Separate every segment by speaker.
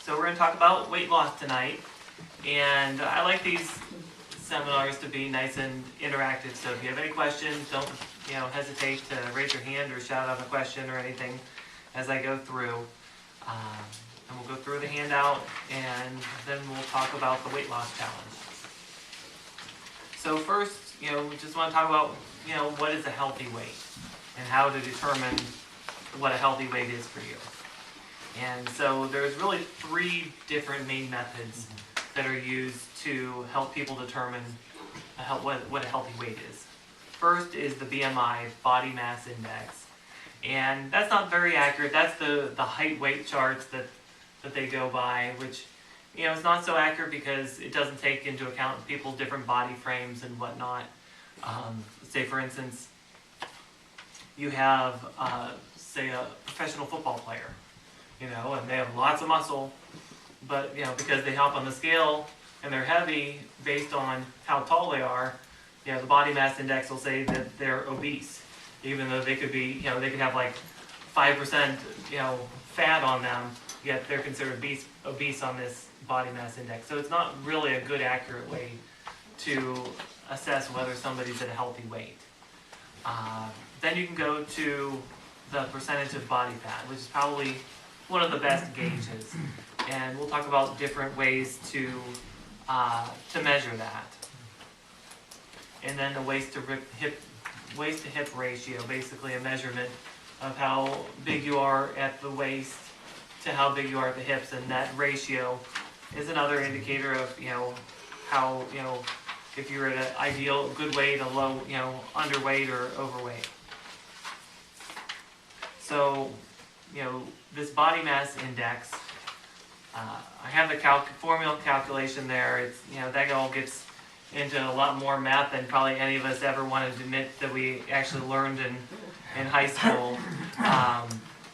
Speaker 1: So we're going to talk about weight loss tonight, and I like these seminars to be nice and interactive. So if you have any questions, don't hesitate to raise your hand or shout out a question or anything as I go through. And we'll go through the handout, and then we'll talk about the weight loss challenge. So first, we just want to talk about what is a healthy weight and how to determine what a healthy weight is for you. And so there's really three different main methods that are used to help people determine what a healthy weight is. First is the BMI, body mass index. And that's not very accurate. That's the height weight charts that they go by, which is not so accurate because it doesn't take into account people's different body frames and whatnot. Say for instance, you have say a professional football player, and they have lots of muscle, but because they hop on the scale and they're heavy based on how tall they are, the body mass index will say that they're obese, even though they could be, they could have like 5%, fat on them, yet they're considered obese on this body mass index. So it's not really a good, accurate way to assess whether somebody's at a healthy weight. Then you can go to the percentage of body fat, which is probably one of the best gauges, and we'll talk about different ways to measure that. And then the waist to hip ratio, basically a measurement of how big you are at the waist to how big you are at the hips, and that ratio is another indicator of how if you're at an ideal good weight, a low underweight or overweight. So this body mass index, I have the formula calculation there. It's that all gets into a lot more math than probably any of us ever wanted to admit that we actually learned in high school.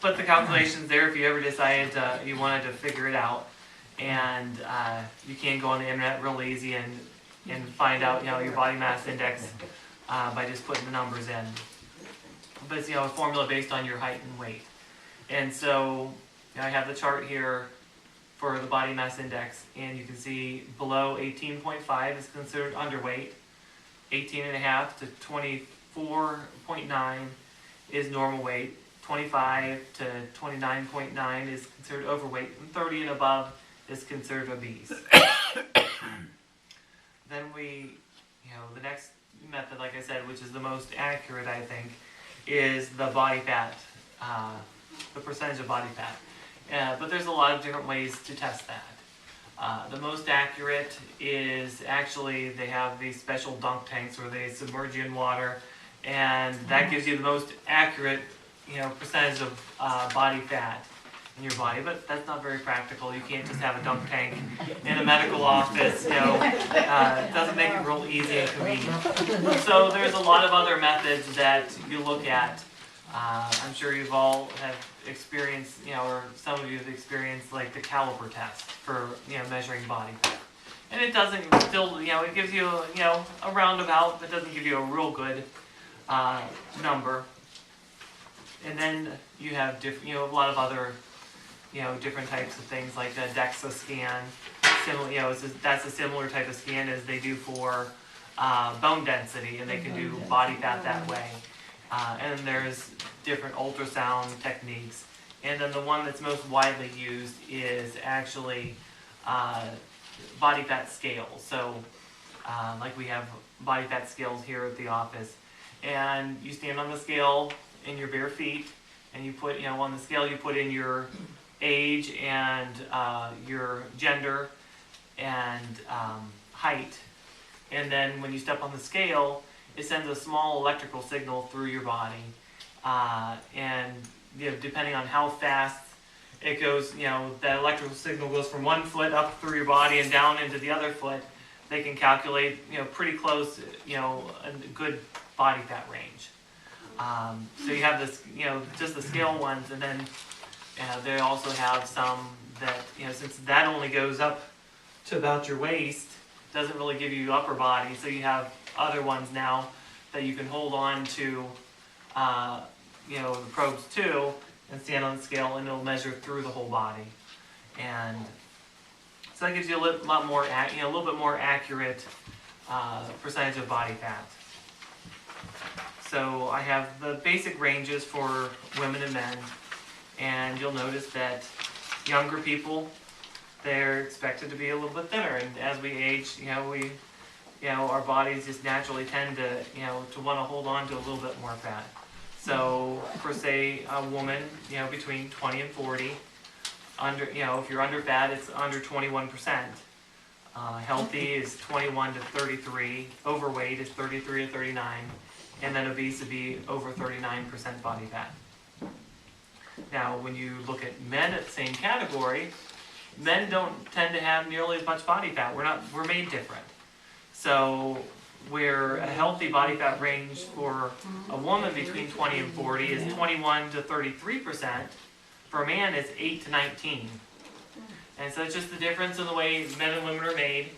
Speaker 1: But the calculation's there if you ever decided you wanted to figure it out, and you can go on the internet real easy and find out your body mass index by just putting the numbers in. But it's a formula based on your height and weight. And so I have the chart here for the body mass index, and you can see below 18.5 is considered underweight, 18.5 to 24.9 is normal weight, 25 to 29.9 is considered overweight, and 30 and above is considered obese. Then the next method, like I said, which is the most accurate, I think, is the body fat, the percentage of body fat. But there's a lot of different ways to test that. The most accurate is actually they have these special dunk tanks where they submerge you in water, and that gives you the most accurate percentage of body fat in your body. But that's not very practical. You can't just have a dunk tank in a medical office. It doesn't make it real easy and convenient. So there's a lot of other methods that you look at. I'm sure you've all have experienced, or some of you have experienced like the caliper test for measuring body fat. And it doesn't still, it gives you a roundabout, but doesn't give you a real good number. And then you have a lot of other different types of things like the DEXA scan. That's a similar type of scan as they do for bone density, and they can do body fat that way. And there's different ultrasound techniques. And then the one that's most widely used is actually body fat scales. So like we have body fat scales here at the office. And you stand on the scale in your bare feet, and you put, on the scale you put in your age and your gender and height. And then when you step on the scale, it sends a small electrical signal through your body. And depending on how fast it goes, that electrical signal goes from one foot up through your body and down into the other foot. They can calculate, pretty close, a good body fat range. So you have this, just the scale ones, and then they also have some that, since that only goes up to about your waist, doesn't really give you upper body. So you have other ones now that you can hold on to, the probes too, and stand on the scale, and it'll measure through the whole body. And So that gives you a lot more, a little bit more accurate percentage of body fat. So I have the basic ranges for women and men, and you'll notice that younger people, they're expected to be a little bit thinner, and as we age, our bodies just naturally tend to, to want to hold on to a little bit more fat. So for say a woman, between 20 and 40, if you're under fat, it's under 21%. Healthy is 21 to 33. Overweight is 33 to 39. And then obese would be over 39% body fat. Now, when you look at men at the same category, men don't tend to have nearly as much body fat. We're made different. So where a healthy body fat range for a woman between 20 and 40 is 21 to 33%, for a man it's 8 to 19. And so it's just the difference in the way men and women are made,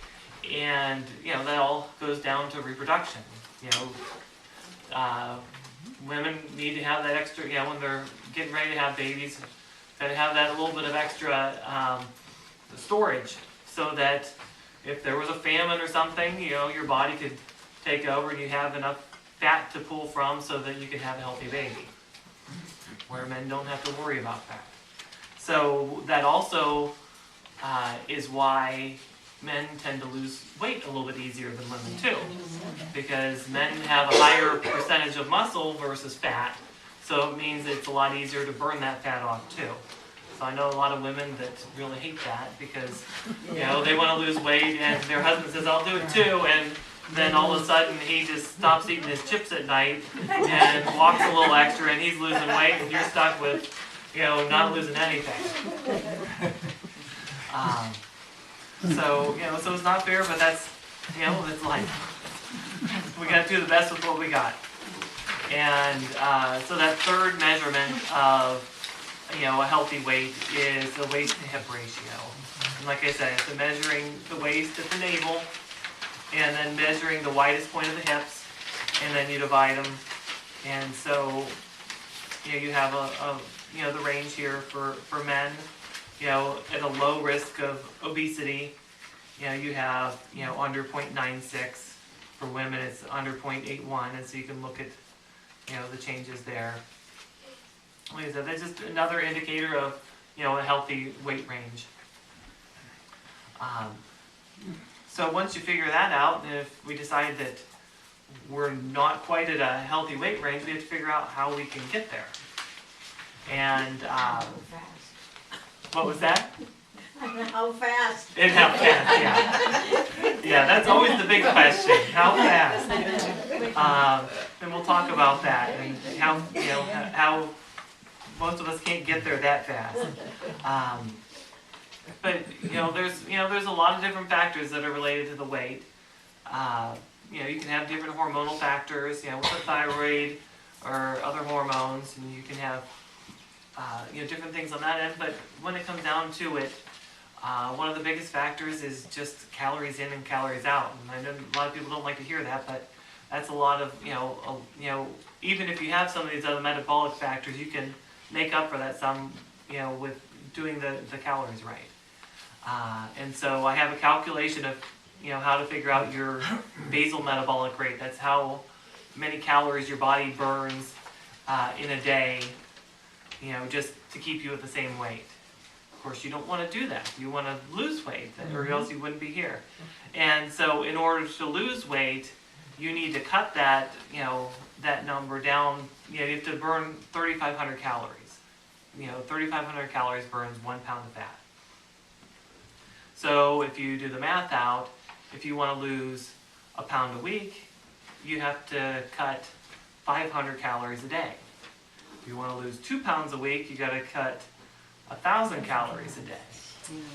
Speaker 1: and that all goes down to reproduction. Women need to have that extra, when they're getting ready to have babies, got to have that a little bit of extra storage, so that if there was a famine or something, your body could take over and you have enough fat to pull from so that you can have a healthy baby, where men don't have to worry about that. So that also is why men tend to lose weight a little bit easier than women too, because men have a higher percentage of muscle versus fat, so it means it's a lot easier to burn that fat off too. So I know a lot of women that really hate that because they want to lose weight and their husband says, I'll do it too, and then all of a sudden he just stops eating his chips at night and walks a little extra and he's losing weight and you're stuck with not losing anything. So it's not fair, but that's it's life. We got to do the best with what we got. And so that third measurement of a healthy weight is the waist to hip ratio. And like I said, it's measuring the waist at the navel, and then measuring the widest point of the hips, and then you divide them. And so you have the range here for men. At a low risk of obesity, you have under 0.96. For women, it's under 0.81, and so you can look at the changes there. Like I said, that's just another indicator of a healthy weight range. So once you figure that out, and if we decide that we're not quite at a healthy weight range, we have to figure out how we can get there. And what was that?
Speaker 2: How fast?
Speaker 1: And how fast, yeah. Yeah, that's always the big question. How fast? And we'll talk about that and how most of us can't get there that fast. But there's a lot of different factors that are related to the weight. You can have different hormonal factors, with the thyroid or other hormones, and you can have different things on that end. But when it comes down to it, one of the biggest factors is just calories in and calories out. And I know a lot of people don't like to hear that, but that's a lot of even if you have some of these other metabolic factors, you can make up for that some with doing the calories right. And so I have a calculation of how to figure out your basal metabolic rate. That's how many calories your body burns in a day, just to keep you at the same weight. Of course, you don't want to do that. You want to lose weight, or else you wouldn't be here. And so in order to lose weight, you need to cut that, that number down. You have to burn 3,500 calories. 3,500 calories burns 1 pound of fat. So if you do the math out, if you want to lose a pound a week, you have to cut 500 calories a day. If you want to lose 2 pounds a week, you got to cut 1,000 calories a day.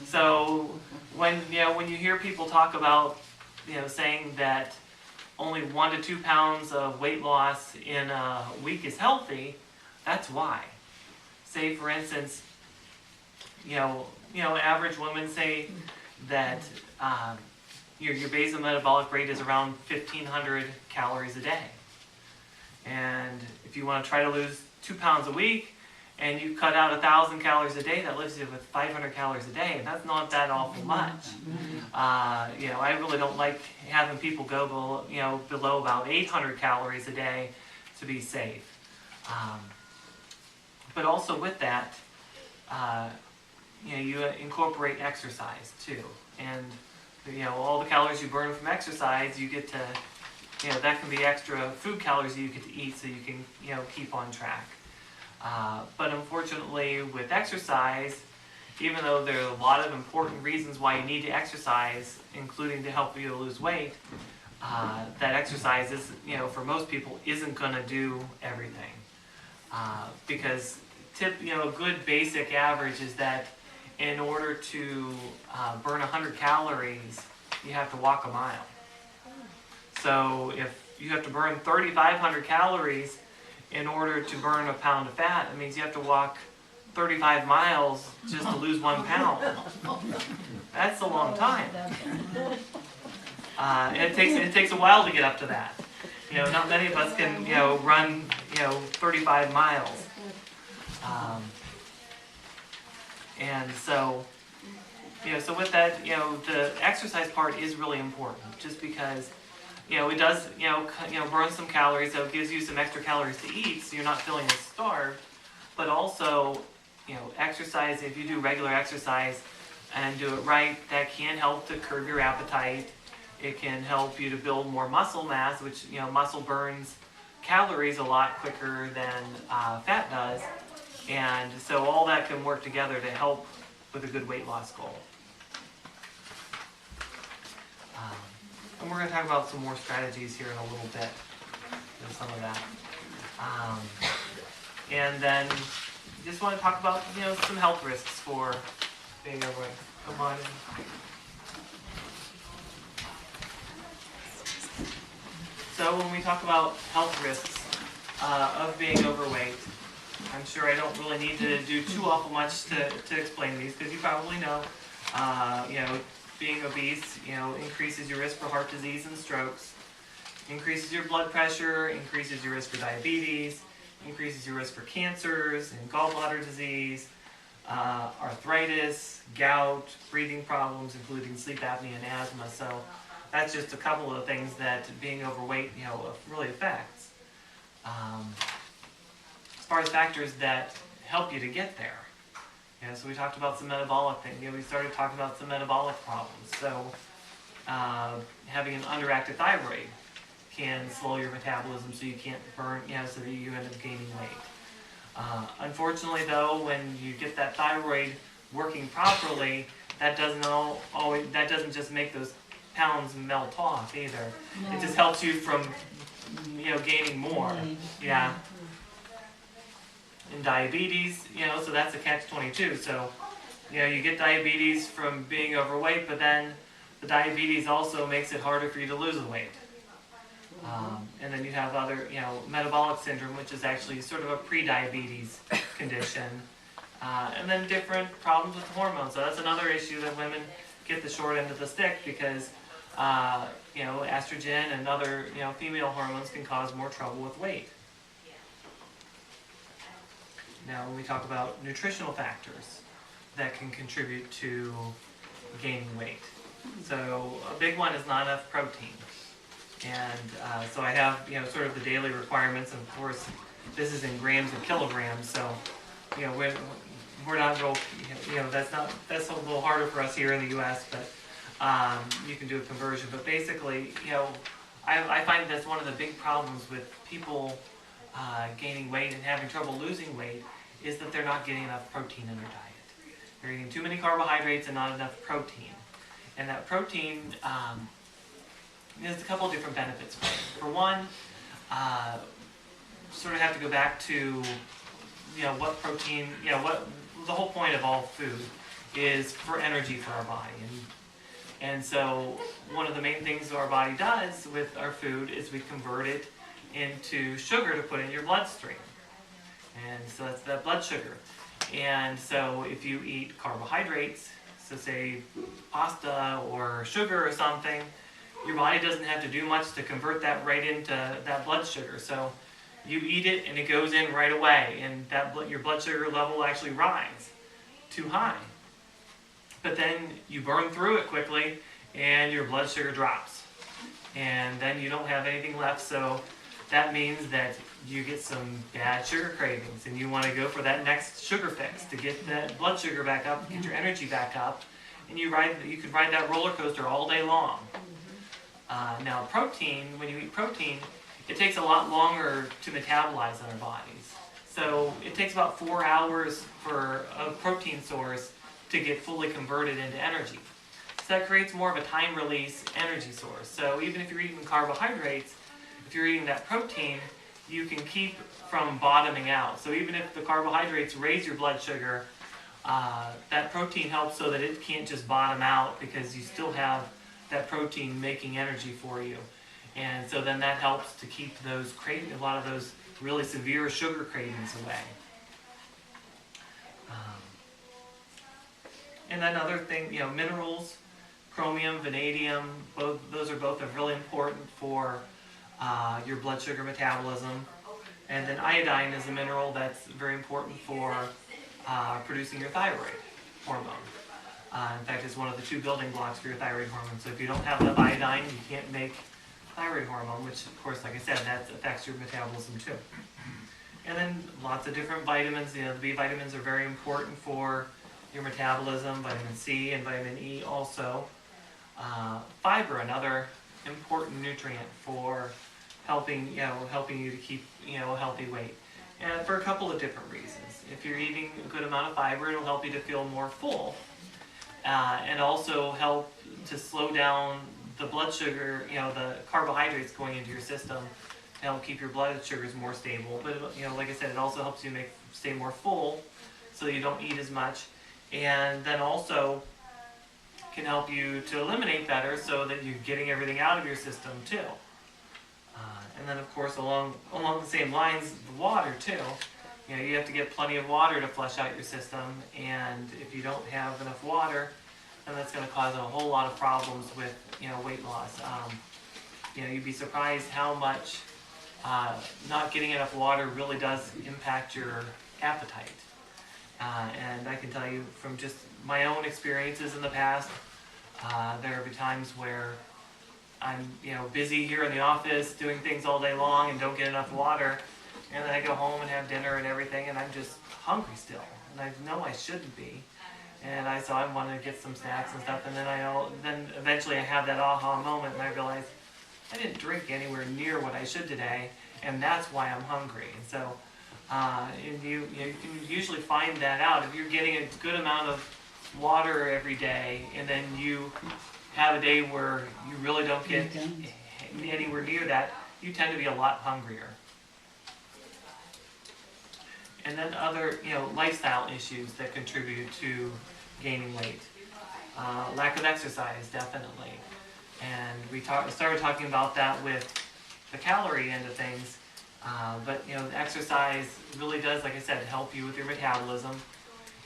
Speaker 1: So when you hear people talk about saying that only 1 to 2 pounds of weight loss in a week is healthy, that's why. Say for instance, average women say that your basal metabolic rate is around 1,500 calories a day. And if you want to try to lose 2 pounds a week, and you cut out 1,000 calories a day, that leaves you with 500 calories a day, and that's not that awful much. You know, I really don't like having people go below, you know, below about 800 calories a day to be safe. But also with that, you know, you incorporate exercise too, and you know, all the calories you burn from exercise, you get to, you know, that can be extra food calories that you get to eat, so you can, you know, keep on track. But unfortunately, with exercise, even though there are a lot of important reasons why you need to exercise, including to help you to lose weight, that exercise is, you know, for most people, isn't going to do everything. Because you know, a good basic average is that in order to burn 100 calories, you have to walk a mile. So if you have to burn 3,500 calories in order to burn a pound of fat, it means you have to walk 35 miles just to lose 1 pound. That's a long time. And it takes a while to get up to that. You know, not many of us can, you know, run, you know, 35 miles. And so, you know, so with that, you know, the exercise part is really important, just because, you know, it does, you know, burn some calories, so it gives you some extra calories to eat, so you're not feeling as starved. But also, you know, exercise, if you do regular exercise and do it right, that can help to curb your appetite. It can help you to build more muscle mass, which, you know, muscle burns calories a lot quicker than fat does. And so all that can work together to help with a good weight loss goal. And we're going to talk about some more strategies here in a little bit. There's some of that. And then just want to talk about, you know, some health risks for being overweight. Come on in. So when we talk about health risks of being overweight, I'm sure I don't really need to do too awful much to explain these, because you probably know, you know, being obese, you know, increases your risk for heart disease and strokes, increases your blood pressure, increases your risk for diabetes, increases your risk for cancers and gallbladder disease, arthritis, gout, breathing problems, including sleep apnea and asthma. So that's just a couple of the things that being overweight, you know, really affects. As far as factors that help you to get there, you know, so we talked about some metabolic things. You know, we started talking about some metabolic problems. So having an underactive thyroid can slow your metabolism, so you can't burn, you know, so that you end up gaining weight. Unfortunately, though, when you get that thyroid working properly, that doesn't just make those pounds melt off either. No. It just helps you from, you know, gaining more. Yeah. And diabetes, you know, so that's a catch-22. So, you know, you get diabetes from being overweight, but then the diabetes also makes it harder for you to lose the weight. And then you have other, you know, metabolic syndrome, which is actually sort of a pre-diabetes condition. And then different problems with hormones. So that's another issue that women get the short end of the stick, because you know, estrogen and other, you know, female hormones can cause more trouble with weight. Now, when we talk about nutritional factors that can contribute to gaining weight, so a big one is not enough protein. And so I have, you know, sort of the daily requirements, and of course, this is in grams and kilograms. So, you know, we're not real, you know, that's a little harder for us here in the U.S., but you can do a conversion. But basically, you know, I find that's one of the big problems with people gaining weight and having trouble losing weight, is that they're not getting enough protein in their diet. They're eating too many carbohydrates and not enough protein. And that protein, there's a couple of different benefits for it. For one, sort of have to go back to, you know, what protein, you know, what the whole point of all food is for energy for our body. And so one of the main things our body does with our food is we convert it into sugar to put in your bloodstream. And so that's that blood sugar. And so if you eat carbohydrates, so say pasta or sugar or something, your body doesn't have to do much to convert that right into that blood sugar. So You eat it and it goes in right away, and your blood sugar level will actually rise too high. But then you burn through it quickly and your blood sugar drops. And then you don't have anything left, so that means that you get some bad sugar cravings and you want to go for that next sugar fix to get that blood sugar back up, get your energy back up, and you could ride that roller coaster all day long. Now protein, when you eat protein, it takes a lot longer to metabolize in our bodies. So it takes about 4 hours for a protein source to get fully converted into energy. So that creates more of a time release energy source. So even if you're eating carbohydrates, if you're eating that protein, you can keep from bottoming out. So even if the carbohydrates raise your blood sugar, that protein helps so that it can't just bottom out, because you still have that protein making energy for you. And so then that helps to keep a lot of those really severe sugar cravings away. And then other thing, minerals, chromium, vanadium, those are both really important for your blood sugar metabolism. And then iodine is a mineral that's very important for producing your thyroid hormone. In fact, it's one of the 2 building blocks for your thyroid hormone. So if you don't have enough iodine, you can't make thyroid hormone, which of course, like I said, that affects your metabolism too. And then lots of different vitamins. The B vitamins are very important for your metabolism. Vitamin C and vitamin E also. Fiber, another important nutrient for helping you to keep a healthy weight, and for a couple of different reasons. If you're eating a good amount of fiber, it'll help you to feel more full, and also help to slow down the blood sugar, the carbohydrates going into your system, to help keep your blood sugars more stable. But like I said, it also helps you stay more full, so you don't eat as much, and then also can help you to eliminate better, so that you're getting everything out of your system too. And then of course, along the same lines, the water too. You have to get plenty of water to flush out your system, and if you don't have enough water, then that's going to cause a whole lot of problems with weight loss. You'd be surprised how much not getting enough water really does impact your appetite. And I can tell you from just my own experiences in the past, there have been times where I'm busy here in the office doing things all day long and don't get enough water, and then I go home and have dinner and everything, and I'm just hungry still, and I know I shouldn't be, and I want to get some snacks and stuff, and then eventually I have that aha moment, and I realize I didn't drink anywhere near what I should today, and that's why I'm hungry. And so and you can usually find that out if you're getting a good amount of water every day, and then you have a day where you really don't get anywhere near that, you tend to be a lot hungrier. And then other lifestyle issues that contribute to gaining weight. Lack of exercise, definitely. And we started talking about that with the calorie end of things. But exercise really does, like I said, help you with your metabolism,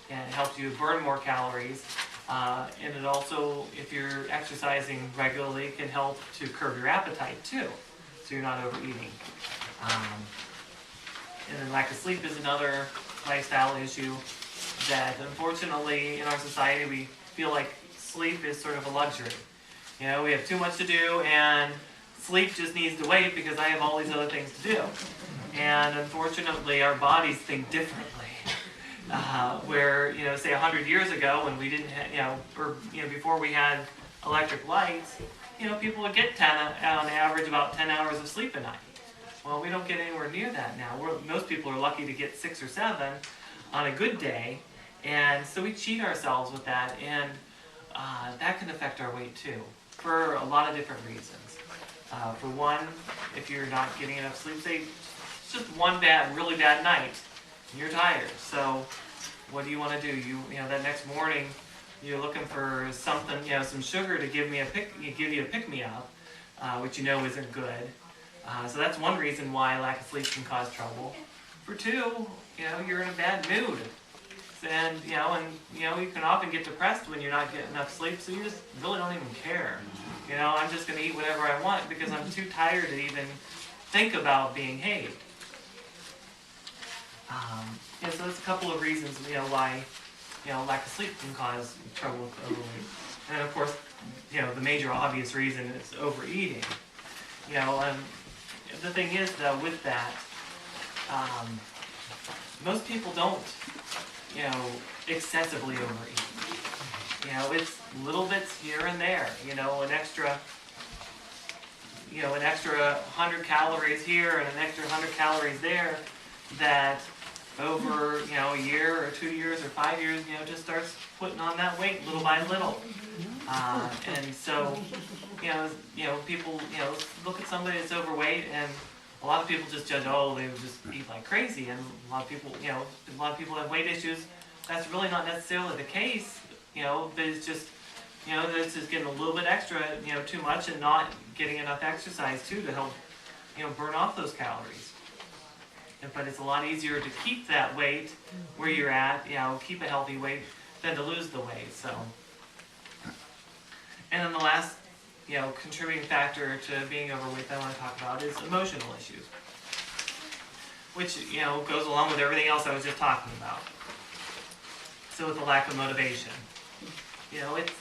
Speaker 1: and it helps you burn more calories. And it also, if you're exercising regularly, can help to curb your appetite too, so you're not overeating. And then lack of sleep is another lifestyle issue that, unfortunately, in our society, we feel like sleep is sort of a luxury. We have too much to do, and sleep just needs to wait because I have all these other things to do. And unfortunately, our bodies think differently. Where, say 100 years ago, when we didn't have, before we had electric lights, people would get on average about 10 hours of sleep a night. Well, we don't get anywhere near that now. Most people are lucky to get 6 or 7 on a good day, and so we cheat ourselves with that, and that can affect our weight too, for a lot of different reasons. For one, if you're not getting enough sleep, say it's just one really bad night, and you're tired. So what do you want to do? That next morning, you're looking for something, some sugar to give you a pick-me-up, which isn't good. So that's one reason why lack of sleep can cause trouble. For two, you're in a bad mood. And you can often get depressed when you're not getting enough sleep, so you just really don't even care. I'm just going to eat whatever I want because I'm too tired to even think about being hate. So there's a couple of reasons, why, lack of sleep can cause trouble with overweight. And of course, the major obvious reason is overeating. The thing is though, with that, most people don't, excessively overeat. It's little bits here and there, an extra 100 calories here and an extra 100 calories there that over, a year or 2 years or 5 years, just starts putting on that weight little by little. And so, people, look at somebody that's overweight, and a lot of people just judge, oh, they would just eat like crazy. And a lot of people, have weight issues. That's really not necessarily the case, but it's just, this is getting a little bit extra, too much, and not getting enough exercise too to help, burn off those calories. But it's a lot easier to keep that weight where you're at, keep a healthy weight, than to lose the weight. So, and then the last, contributing factor to being overweight that I want to talk about is emotional issues, which, goes along with everything else I was just talking about. So with the lack of motivation, it's,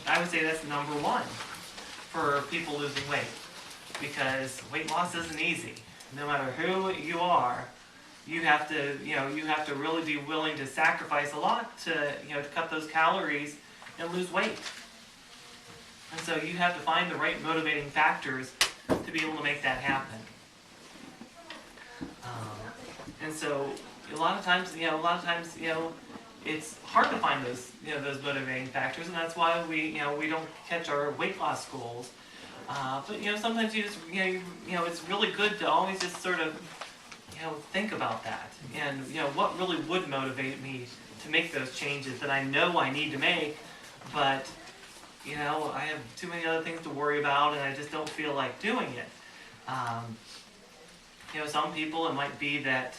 Speaker 1: I would say that's number one for people losing weight, because weight loss isn't easy. No matter who you are, you have to really be willing to sacrifice a lot to, to cut those calories and lose weight. And so you have to find the right motivating factors to be able to make that happen. And so a lot of times, it's hard to find those, those motivating factors, and that's why we don't catch our weight loss goals. But sometimes you just, it's really good to always just sort of, think about that, and what really would motivate me to make those changes that I know I need to make, but I have too many other things to worry about, and I just don't feel like doing it. Some people, it might be that,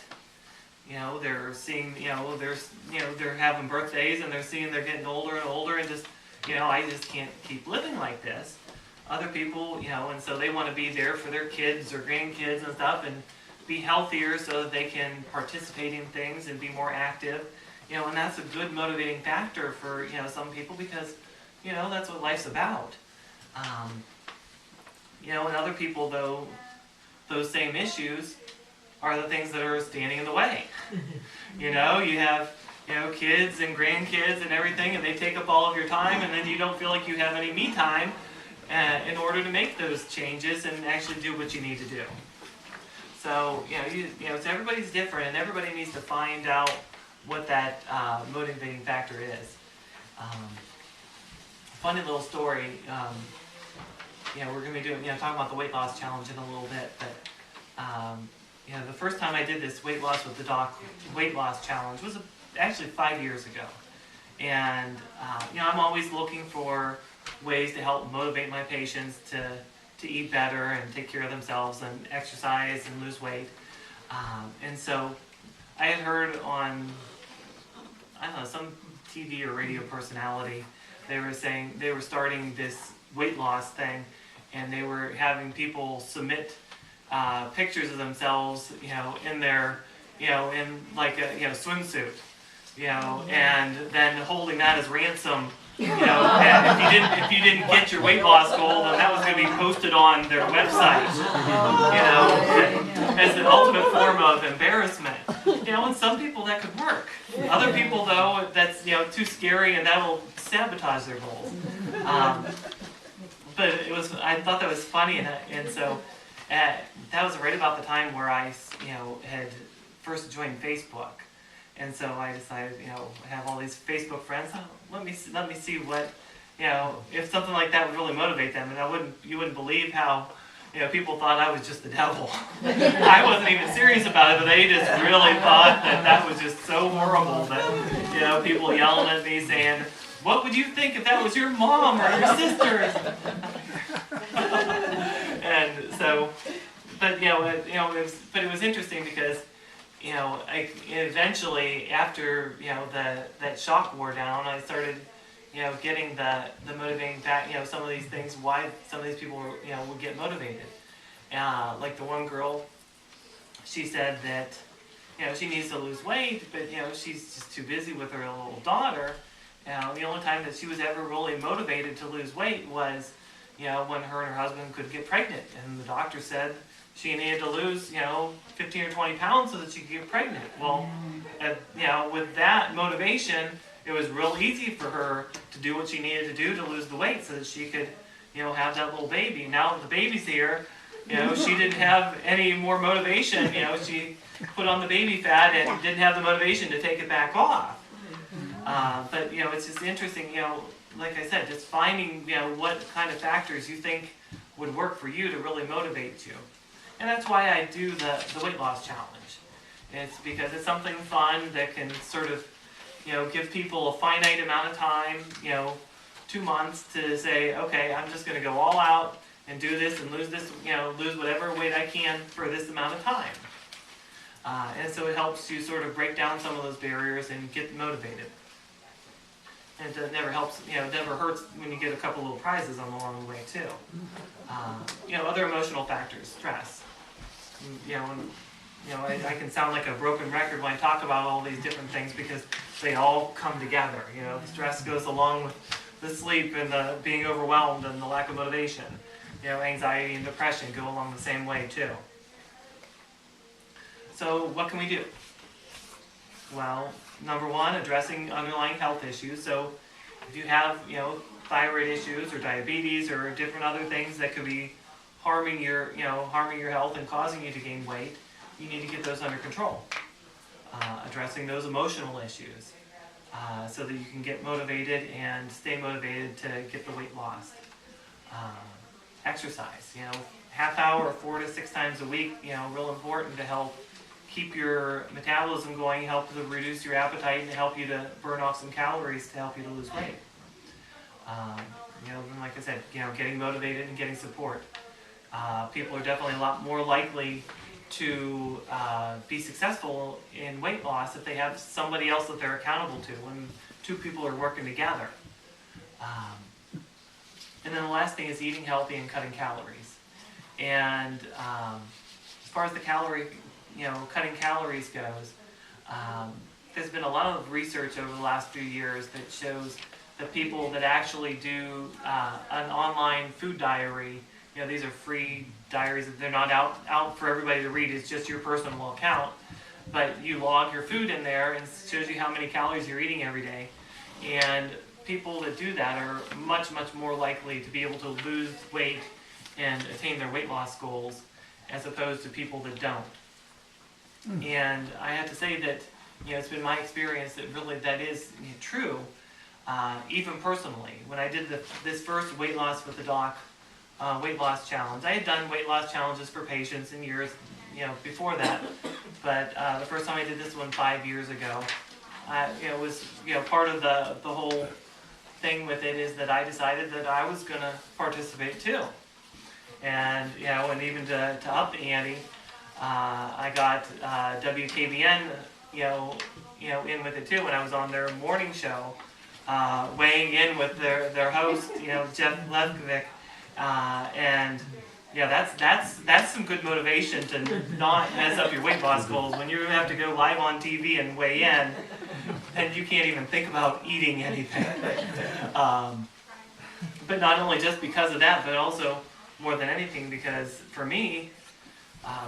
Speaker 1: they're seeing, they're having birthdays, and they're seeing they're getting older and older, and just, I just can't keep living like this. Other people, and so they want to be there for their kids or grandkids and stuff, and be healthier so that they can participate in things and be more active. And that's a good motivating factor for, some people, because, that's what life's about. And other people, though, those same issues are the things that are standing in the way. You have, kids and grandkids and everything, and they take up all of your time, and then you don't feel like you have any me time in order to make those changes and actually do what you need to do. So, so everybody's different, and everybody needs to find out what that motivating factor is. Funny little story. We're going to be doing, talking about the weight loss challenge in a little bit, but the first time I did this weight loss with the doc weight loss challenge was actually 5 years ago, and I'm always looking for ways to help motivate my patients to eat better and take care of themselves and exercise and lose weight. And so I had heard on, some TV or radio personality, they were saying they were starting this weight loss thing, and they were having people submit pictures of themselves, in their, in like a, swimsuit, and then holding that as ransom. And if you didn't get your weight loss goal, then that was going to be posted on their website, as the ultimate form of embarrassment. And some people that could work. Other people, though, that's too scary, and that will sabotage their goals. But I thought that was funny, and so that was right about the time where I had first joined Facebook. And so I decided, I have all these Facebook friends. Oh, let me see what, if something like that would really motivate them. And you wouldn't believe how, people thought I was just the devil. I wasn't even serious about it, but they just really thought that was just so horrible that, people yelling at me saying, "What would you think if that was your mom or your sister?" And so, but it was interesting because. I eventually, after that shock wore down, I started, getting the motivating fact, some of these things, why some of these people, would get motivated. Like the one girl, she said that, she needs to lose weight, but she's just too busy with her little daughter. The only time that she was ever really motivated to lose weight was, when her and her husband could get pregnant, and the doctor said she needed to lose, 15 or 20 pounds so that she could get pregnant. Well, with that motivation, it was real easy for her to do what she needed to do to lose the weight so that she could, have that little baby. Now that the baby's here, she didn't have any more motivation. She put on the baby fat and didn't have the motivation to take it back off. But it's just interesting, like I said, just finding, what kind of factors you think would work for you to really motivate you. And that's why I do the weight loss challenge. It's because it's something fun that can sort of, give people a finite amount of time, 2 months to say, okay, I'm just going to go all out and do this and lose this, lose whatever weight I can for this amount of time. And so it helps you sort of break down some of those barriers and get motivated. And it never helps, it never hurts when you get a couple little prizes along the way too. Other emotional factors, stress. I can sound like a broken record when I talk about all these different things because they all come together. The stress goes along with the sleep and the being overwhelmed and the lack of motivation. Anxiety and depression go along the same way too. So what can we do? Well, number one, addressing underlying health issues. So if you have, thyroid issues or diabetes or different other things that could be harming your health and causing you to gain weight, you need to get those under control. Addressing those emotional issues so that you can get motivated and stay motivated to get the weight lost. Exercise, half hour or 4 to 6 times a week, real important to help keep your metabolism going, help to reduce your appetite, and help you to burn off some calories to help you to lose weight. Like I said, getting motivated and getting support. People are definitely a lot more likely to be successful in weight loss if they have somebody else that they're accountable to, when 2 people are working together. And then the last thing is eating healthy and cutting calories. And as far as the cutting calories goes, there's been a lot of research over the last few years that shows that people that actually do an online food diary, these are free diaries, they're not out for everybody to read, it's just your personal account, but you log your food in there and it shows you how many calories you're eating every day. And people that do that are much, much more likely to be able to lose weight and attain their weight loss goals as opposed to people that don't. And I have to say that, it's been my experience that really that is true, even personally. When I did this first weight loss with the doc, weight loss challenge, I had done weight loss challenges for patients in years, before that, but the first time I did this one 5 years ago, it was, part of the whole thing with it is that I decided that I was going to participate too. And, and even to up the ante, I got WKBN, in with it too when I was on their morning show, weighing in with their host, Jeff Levkovic, and that's some good motivation to not mess up your weight loss goals when you have to go live on TV and weigh in, and you can't even think about eating anything. But not only just because of that, but also more than anything because for me.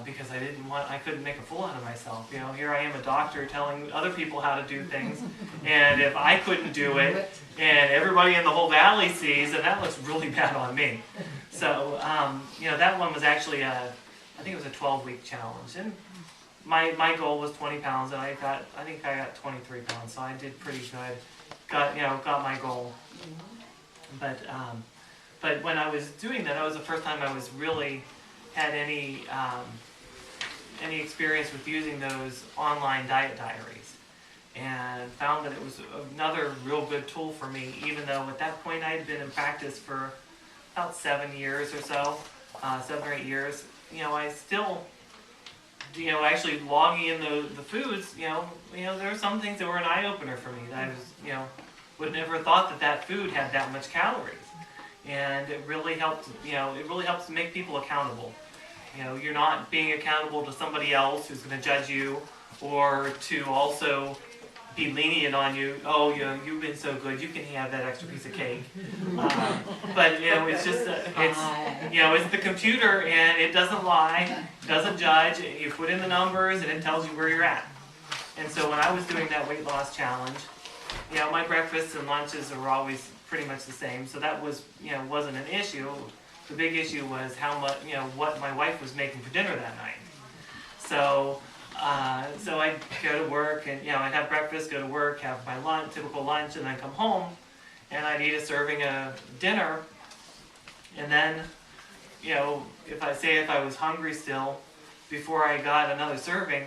Speaker 1: Because I couldn't make a fool out of myself. Here I am, a doctor telling other people how to do things, and if I couldn't do it, and everybody in the whole valley sees, then that looks really bad on me. So, that one was actually I think it was a 12-week challenge, and my goal was 20 pounds, and I think I got 23 pounds, so I did pretty good. Got my goal. But when I was doing that was the first time I was really had any experience with using those online diet diaries, and found that it was another real good tool for me, even though at that point I had been in practice for about 7 years or so, 7 or 8 years. I still, actually logging in the foods, there were some things that were an eye-opener for me that I was, would never thought that food had that much calories. And it really helped, it really helps to make people accountable. You're not being accountable to somebody else who's going to judge you or to also be lenient on you. Oh, you know, you've been so good, you can have that extra piece of cake. But you know, it's just it's the computer, and it doesn't lie, doesn't judge. You put in the numbers, and it tells you where you're at. And so when I was doing that weight loss challenge, you know, my breakfasts and lunches were always pretty much the same, so that was, you know, wasn't an issue. The big issue was how much, you know, what my wife was making for dinner that night. So I'd go to work, and you know, I'd have breakfast, go to work, have my lunch, typical lunch, and then come home, and I'd eat a serving of dinner, and then, you know, if I was hungry still, before I got another serving,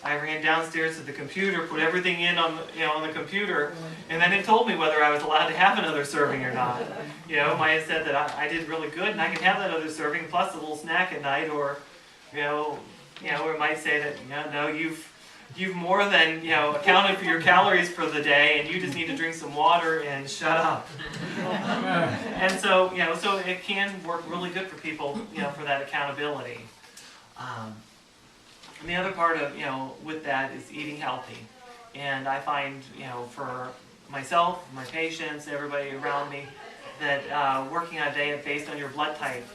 Speaker 1: I ran downstairs to the computer, put everything in on the computer, and then it told me whether I was allowed to have another serving or not. You know, it might have said that I did really good and I can have that other serving plus a little snack at night, or or it might say that no, you've more than accounted for your calories for the day, and you just need to drink some water and shut up. And so so it can work really good for people, for that accountability. And the other part of, with that is eating healthy. And I find, for myself, my patients, everybody around me, that working on a diet based on your blood type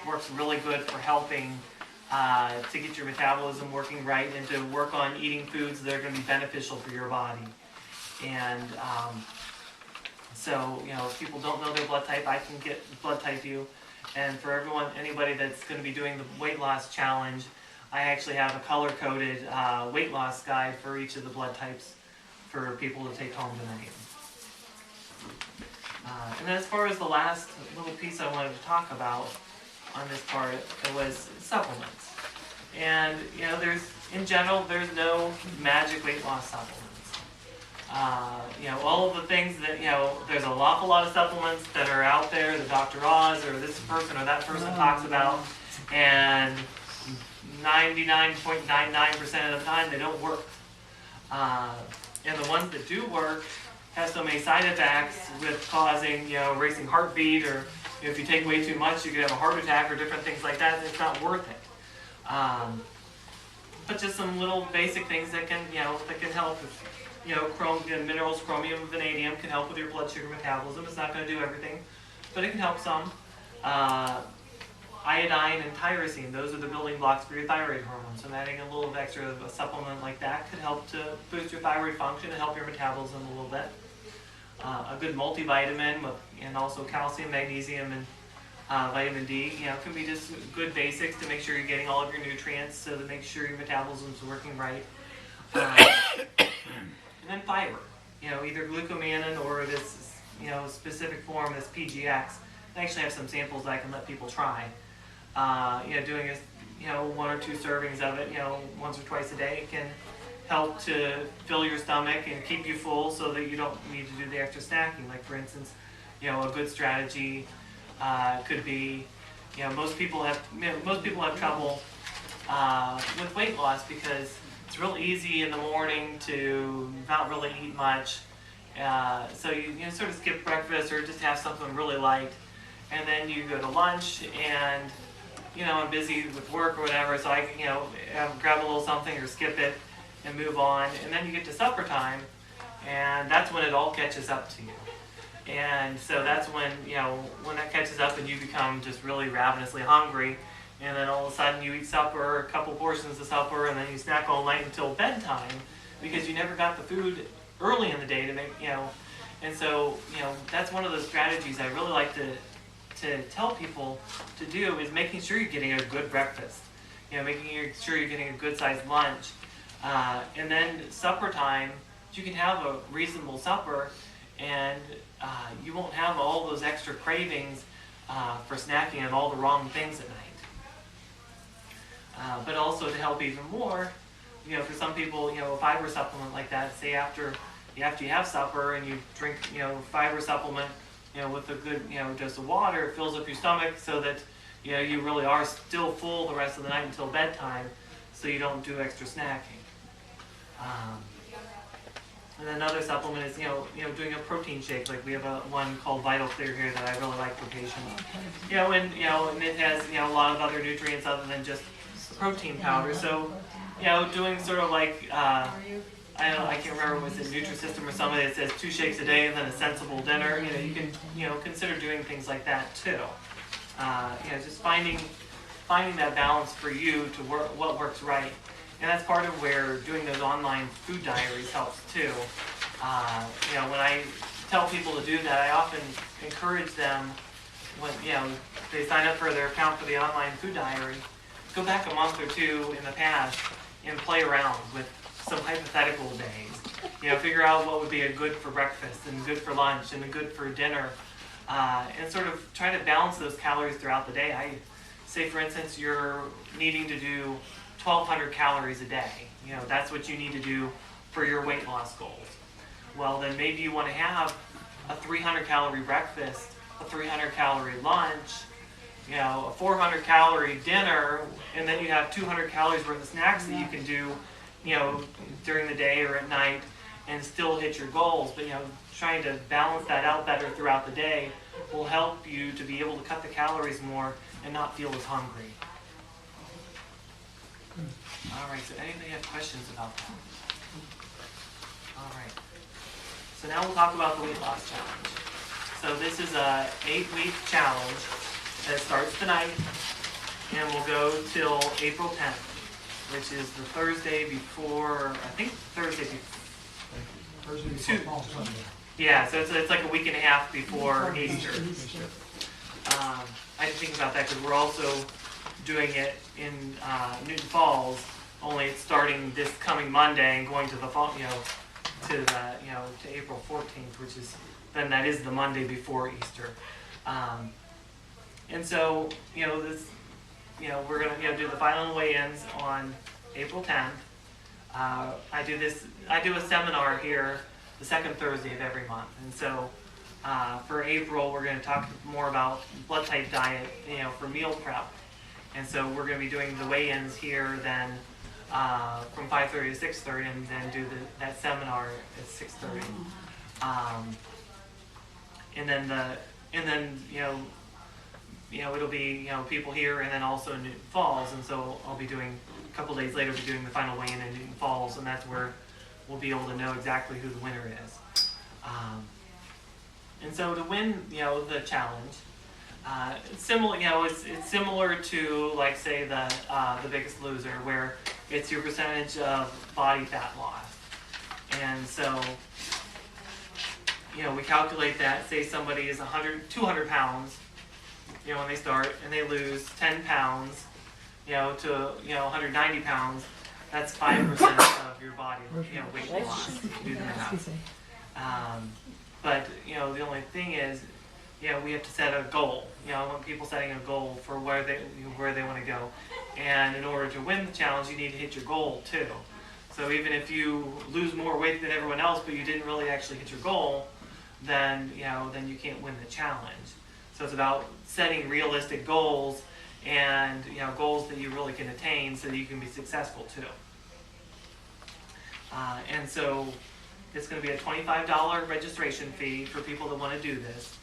Speaker 1: works really good for helping to get your metabolism working right, and to work on eating foods that are going to be beneficial for your body. And so, if people don't know their blood type, I can get blood type you. And for anybody that's going to be doing the weight loss challenge, I actually have a color-coded weight loss guide for each of the blood types for people to take home tonight. And then as far as the last little piece I wanted to talk about on this part, it was supplements. And in general, there's no magic weight loss supplements. All of the things that, there's an awful lot of supplements that are out there that Dr. Oz or this person or that person talks about, and 99.99% of the time they don't work. And the ones that do work have so many side effects with causing, racing heartbeat, or if you take way too much, you could have a heart attack or different things like that. It's not worth it. But just some little basic things that can, help with, minerals, chromium, vanadium can help with your blood sugar metabolism. It's not going to do everything, but it can help some. Iodine and tyrosine, those are the building blocks for your thyroid hormone. So adding a little extra of a supplement like that could help to boost your thyroid function and help your metabolism a little bit. A good multivitamin and also calcium, magnesium, and vitamin D, can be just good basics to make sure you're getting all of your nutrients, so to make sure your metabolism's working right. And then fiber, either glucomannan or this, specific form, this PGX. I actually have some samples that I can let people try. Doing one or two servings of it, once or twice a day can help to fill your stomach and keep you full, so that you don't need to do the extra snacking. Like, for instance, a good strategy could be, most people have trouble with weight loss because it's real easy in the morning to not really eat much. So you sort of skip breakfast or just have something really light. And then you go to lunch, and I'm busy with work or whatever, so I grab a little something or skip it and move on. And then you get to supper time, and that's when it all catches up to you. And so that's when when that catches up and you become just really ravenously hungry, and then all of a sudden you eat supper, a couple portions of supper, and then you snack all night until bedtime because you never got the food early in the day to make And so that's one of the strategies I really like to tell people to do, is making sure you're getting a good breakfast, making sure you're getting a good sized lunch, and then supper time, you can have a reasonable supper, and you won't have all those extra cravings for snacking and all the wrong things at night. But also to help even more, for some people, a fiber supplement like that, say after you have supper and you drink, fiber supplement, with a good, dose of water, it fills up your stomach so that, you really are still full the rest of the night until bedtime, so you don't do extra snacking. And another supplement is, doing a protein shake. Like we have one called Vital Clear here that I really like for patients. And it has, a lot of other nutrients other than just protein powder. So, doing sort of like, I can't remember, was it Nutrisystem or somebody that says 2 shakes a day and then a sensible dinner. You can, consider doing things like that too. Just finding that balance for you to work, what works right. And that's part of where doing those online food diaries helps too. When I tell people to do that, I often encourage them when, they sign up for their account for the online food diary, go back a month or two in the past and play around with some hypothetical days. Figure out what would be a good for breakfast and good for lunch and a good for dinner, and sort of try to balance those calories throughout the day. I say, for instance, you're needing to do 1,200 calories a day. That's what you need to do for your weight loss goals. Well, then maybe you want to have a 300 calorie breakfast, a 300 calorie lunch, a 400 calorie dinner, and then you have 200 calories worth of snacks that you can do, during the day or at night and still hit your goals. But, trying to balance that out better throughout the day will help you to be able to cut the calories more and not feel as hungry. All right, so anybody have questions about that? All right. So now we'll talk about the weight loss challenge. So this is a 8-week challenge that starts tonight and will go till April 10th, which is the Thursday before, Thursday before. Yeah, so it's like a week and a half before Easter. I didn't think about that because we're also doing it in Newton Falls, only it's starting this coming Monday and going to the fall, to April 14th, which is that is the Monday before Easter. And so, we're gonna do the final weigh-ins on April 10th. I do a seminar here the second Thursday of every month, and so for April we're going to talk more about blood type diet, for meal prep, and so we're going to be doing the weigh-ins here then from 5:30 to 6:30, and then do that seminar at 6:30, and then it'll be people here and then also in Newton Falls, and so I'll be doing a couple days later. We'll be doing the final weigh-in in Newton Falls, and that's where we'll be able to know exactly who the winner is. And so to win, the challenge, it's similar. It's similar to, like, say, the Biggest Loser, where it's your percentage of body fat loss. And so, we calculate that. Say somebody is 200 pounds, when they start, and they lose 10 pounds, to 190 pounds. That's 5% of your body, weight loss. If you do the math. But the only thing is, we have to set a goal. I want people setting a goal for where they want to go, and in order to win the challenge, you need to hit your goal too. So even if you lose more weight than everyone else, but you didn't really actually hit your goal, then you can't win the challenge. So it's about setting realistic goals and goals that you really can attain so that you can be successful too. And so it's going to be a $25 registration fee for people that want to do this.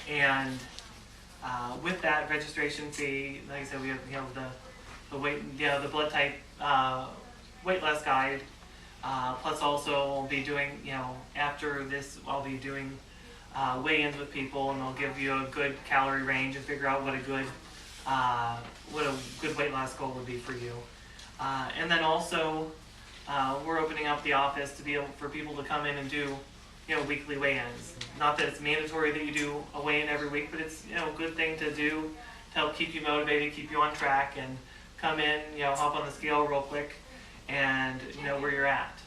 Speaker 1: And with that registration fee, like I said, we have the weight, the blood type weight loss guide. Plus also I'll be doing, after this I'll be doing weigh-ins with people, and they'll give you a good calorie range and figure out what a good weight loss goal would be for you. And then also we're opening up the office to be able for people to come in and do weekly weigh-ins. Not that it's mandatory that you do a weigh-in every week, but it's a good thing to do to help keep you motivated, keep you on track, and come in, hop on the scale real quick and know where you're at.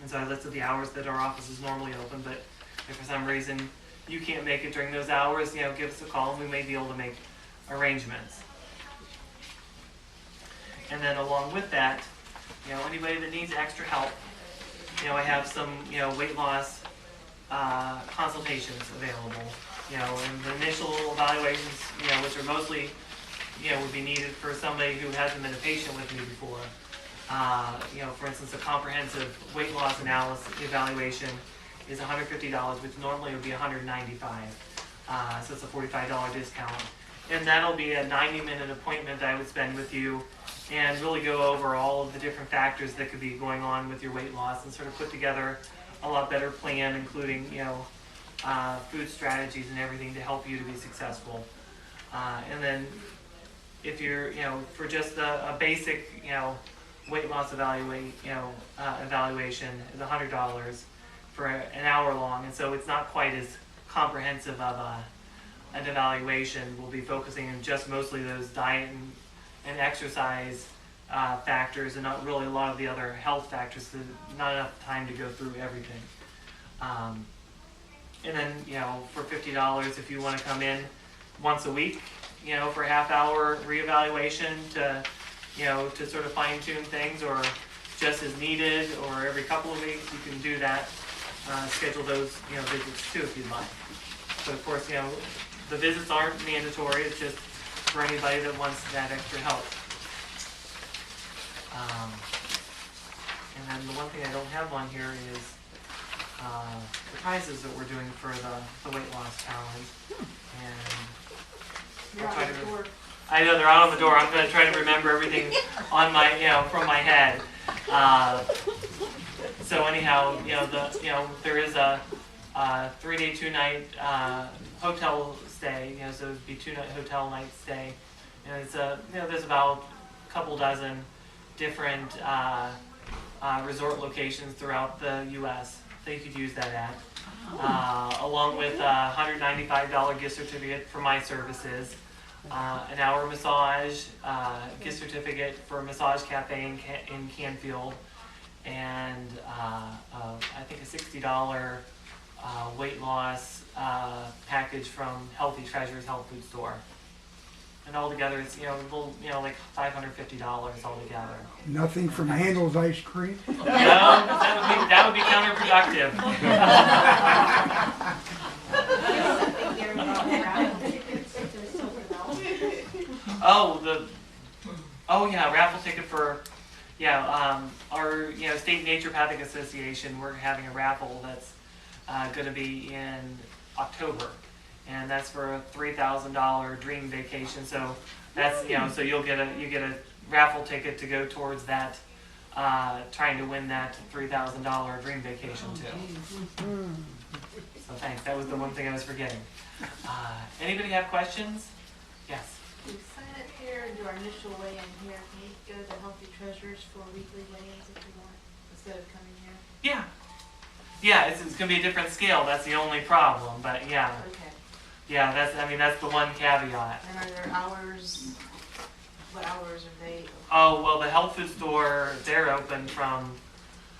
Speaker 1: And so I listed the hours that our office is normally open, but if for some reason you can't make it during those hours, give us a call and we may be able to make arrangements. And then along with that, anybody that needs extra help, I have some, weight loss consultations available, and the initial evaluations, which are mostly, would be needed for somebody who hasn't been a patient with me before. For instance, a comprehensive weight loss analysis evaluation is $150, which normally would be $195. So it's a $45 discount. And that'll be a 90-minute appointment that I would spend with you, and really go over all of the different factors that could be going on with your weight loss and sort of put together a lot better plan, including, food strategies and everything to help you to be successful. And then if you're, for just a basic, weight loss evaluation is $100 for an hour long, and so it's not quite as comprehensive of an evaluation. We'll be focusing on just mostly those diet and exercise factors, and not really a lot of the other health factors. There's not enough time to go through everything. And then, for $50, if you want to come in once a week, for a half-hour reevaluation to sort of fine-tune things, or just as needed, or every couple of weeks, you can do that. Schedule those, visits too if you'd like. But of course, the visits aren't mandatory. It's just for anybody that wants that extra help. And then the one thing I don't have on here is the prizes that we're doing for the weight loss challenge. And I'll try to. I know they're out on the door. I'm going to try to remember everything on my, from my head. So anyhow, there is a 3-day, 2-night hotel stay. So it'd be 2-night hotel night stay, and it's there's about a couple dozen different resort locations throughout the U.S. that you could use that at, along with a $195 gift certificate for my services. An hour massage, gift certificate for Massage Cafe in Canfield, and I think a $60 weight loss package from Healthy Treasures Health Food Store. And altogether, it's like $550 altogether.
Speaker 3: Nothing from Handel's Ice Cream?
Speaker 1: No, that would be counterproductive. Raffle ticket for our State Naturopathic Association. We're having a raffle that's going to be in October, and that's for a $3,000 dream vacation. So that's so you get a raffle ticket to go towards that, trying to win that $3,000 dream vacation too. So thanks. That was the one thing I was forgetting. Anybody have questions? Yes.
Speaker 2: We sign up here and do our initial weigh-in here. Can we go to Healthy Treasures for weekly weigh-ins if we want, instead of coming here?
Speaker 1: Yeah, it's going to be a different scale. That's the only problem. But yeah,
Speaker 2: Okay.
Speaker 1: that's the one caveat.
Speaker 2: And are there hours? What hours are they?
Speaker 1: Oh, well, the health food store, they're open from,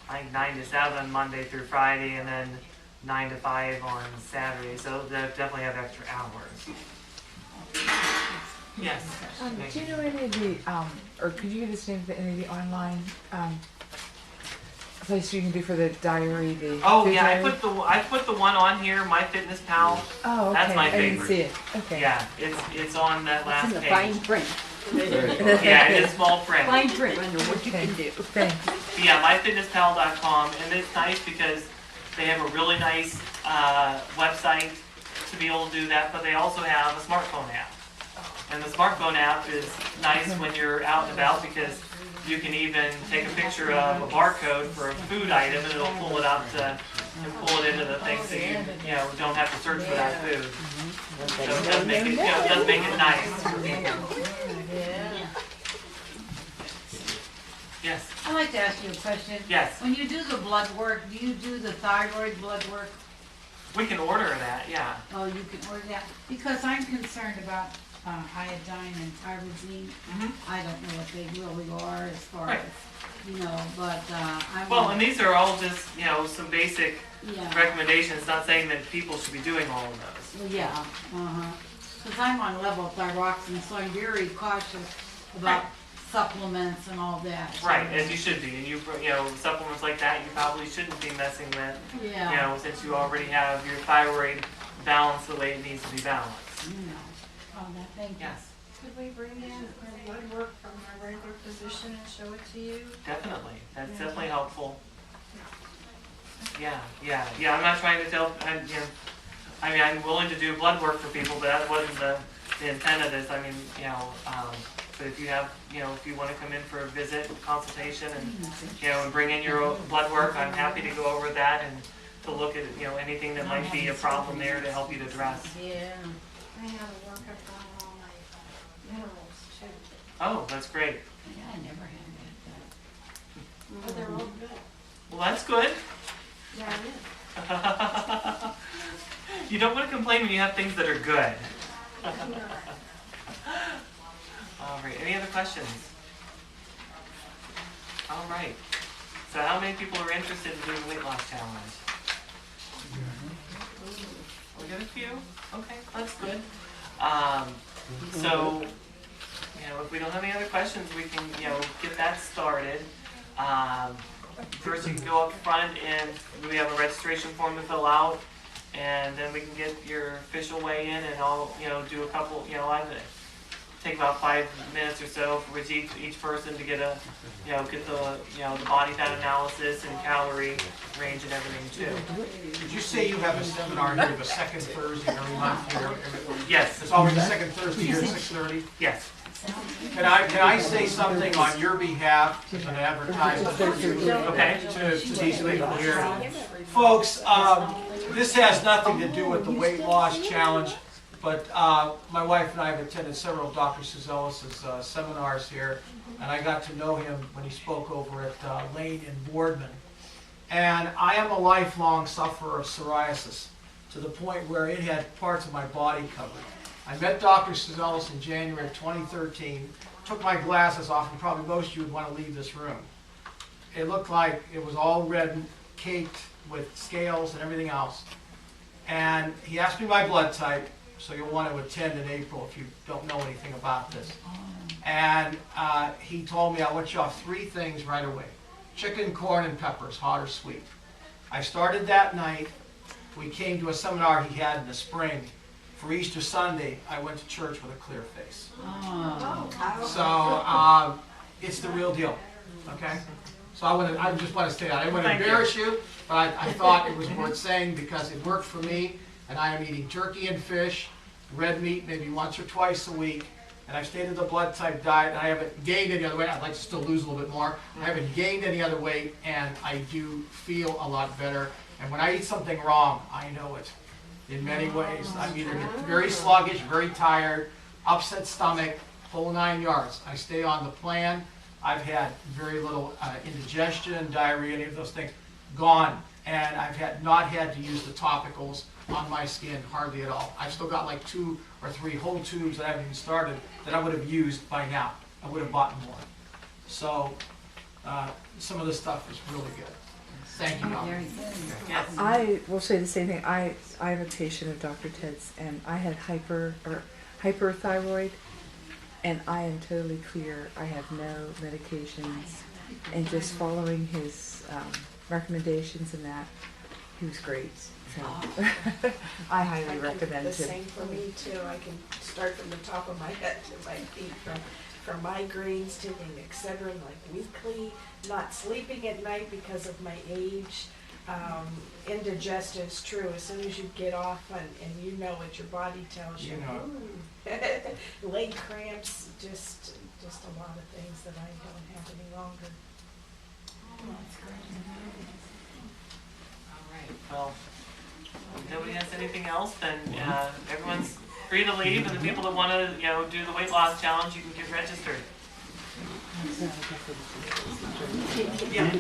Speaker 1: I think, 9 to 7 Monday through Friday, and then 9 to 5 on Saturday. So they definitely have extra hours. Yes.
Speaker 4: Do you know any of the, or could you give us any of the online place you can do for the diary?
Speaker 1: Oh
Speaker 4: food
Speaker 1: yeah,
Speaker 4: diary?
Speaker 1: I put the one on here, MyFitnessPal.
Speaker 4: Oh, okay.
Speaker 1: That's my
Speaker 4: I didn't
Speaker 1: favorite.
Speaker 4: see it. Okay.
Speaker 1: Yeah, it's on that last
Speaker 2: It's in the
Speaker 1: page.
Speaker 2: fine print.
Speaker 1: Yeah, it is small print.
Speaker 2: Fine print under what you
Speaker 4: Okay.
Speaker 2: can do.
Speaker 4: Thanks.
Speaker 1: Yeah, myfitnesspal.com, and it's nice because they have a really nice website to be able to do that, but they also have a smartphone app. And the smartphone app is nice when you're out and about because you can even take a picture of a barcode for a food item and it'll pull it up and pull it into the thing so you don't have to search for that food. So it does make it nice for people. Yes.
Speaker 5: I'd like to ask you a question.
Speaker 1: Yes.
Speaker 5: When you do the blood work, do you do the thyroid blood work?
Speaker 1: We can order that, yeah.
Speaker 5: Oh, you can order that? Because I'm concerned about iodine and tyrosine.
Speaker 1: Mm-hmm.
Speaker 5: I don't know what they really are as far
Speaker 1: Right.
Speaker 5: as, but I'm.
Speaker 1: Well, and these are all just, some basic
Speaker 5: Yeah,
Speaker 1: recommendations, not saying that people should be doing all of those.
Speaker 5: well, yeah, Because I'm on level thyroxine, so I'm very cautious about supplements and all that.
Speaker 1: Right, as you should be. And supplements like that you probably shouldn't be messing with,
Speaker 5: Yeah.
Speaker 1: since you already have your thyroid balanced the way it needs to be balanced.
Speaker 5: Thank you.
Speaker 1: Yes,
Speaker 2: Could we bring in our blood work from our regular physician and show it to you?
Speaker 1: definitely. That's definitely helpful. Yeah. I'm not trying to tell. I'm willing to do blood work for people, but that wasn't the intent of this. But if you have, if you want to come in for a visit, consultation, and, and bring in your blood work, I'm happy to go over that and to look at, anything that might be a problem there to help you to address.
Speaker 5: Yeah.
Speaker 2: I have a workup on all my minerals too,
Speaker 1: Oh, that's great.
Speaker 5: Yeah, I never had that.
Speaker 2: but they're all good.
Speaker 1: Well, that's good.
Speaker 2: Yeah, it is.
Speaker 1: You don't want to complain when you have things that are good. All right, any other questions? All right. So how many people are interested in doing the weight loss challenge? We got a few? Okay, that's good. So, if we don't have any other questions, we can, get that started. First you can go up front and we have a registration form to fill out, and then we can get your official weigh in, and I'll, do a couple, I'd take about 5 minutes or so for each person to get a, get the, the body fat analysis and calorie range and everything too.
Speaker 6: Did you say you have a seminar here the second Thursday every month here?
Speaker 1: Yes,
Speaker 6: It's always the second Thursday here at 6:30?
Speaker 1: yes.
Speaker 6: Can I say something on your behalf as an advertisement
Speaker 1: Okay.
Speaker 6: to these people here? Folks, this has nothing to do with the weight loss challenge, but my wife and I have attended several Dr. Suzelis' seminars here, and I got to know him when he spoke over at Lane and Boardman. And I am a lifelong sufferer of psoriasis, to the point where it had parts of my body covered. I met Dr. Suzelis in January of 2013, took my glasses off, and probably most of you would want to leave this room. It looked like it was all red and caked with scales and everything else. And he asked me my blood type, so you'll want to attend in April if you don't know anything about this. And he told me I want you off 3 things right away: chicken, corn, and peppers, hot or sweet. I started that night. We came to a seminar he had in the spring. For Easter Sunday, I went to church with a clear face. So it's the real deal, okay? So I just want to say that. I didn't want to embarrass you, but I thought it was worth saying because it worked for me, and I am eating turkey and fish, red meat maybe once or twice a week, and I've stayed to the blood type diet, and I haven't gained any other weight. I'd like to still lose a little bit more. I haven't gained any other weight, and I do feel a lot better. And when I eat something wrong, I know it. In many ways, I'm either very sluggish, very tired, upset stomach, whole 9 yards. I stay on the plan. I've had very little indigestion, diarrhea, any of those things gone, and I've not had to use the topicals on my skin hardly at all. I've still got like 2 or 3 whole tubes that I haven't even started that I would have used by now. I would have bought more. So some of this stuff is really good. Thank you, Doctor.
Speaker 1: Yes.
Speaker 4: I will say the same thing. I'm a patient of Dr. Ted's, and I had hyperthyroid, and I am totally clear. I have no medications, and just following his recommendations and that, he was great. So I highly recommend
Speaker 7: The
Speaker 4: him.
Speaker 7: same for me too. I can start from the top of my head to my feet, from migraines to Excedrin, like weekly, not sleeping at night because of my age. Indigestion is true. As soon as you get off and you know what your body tells you.
Speaker 6: You know
Speaker 7: Ooh. Leg cramps, just a lot of things that I don't have any longer.
Speaker 1: All right. Well, if nobody has anything else, then everyone's free to leave, and the people that want to, do the weight loss challenge, you can get registered. Yeah.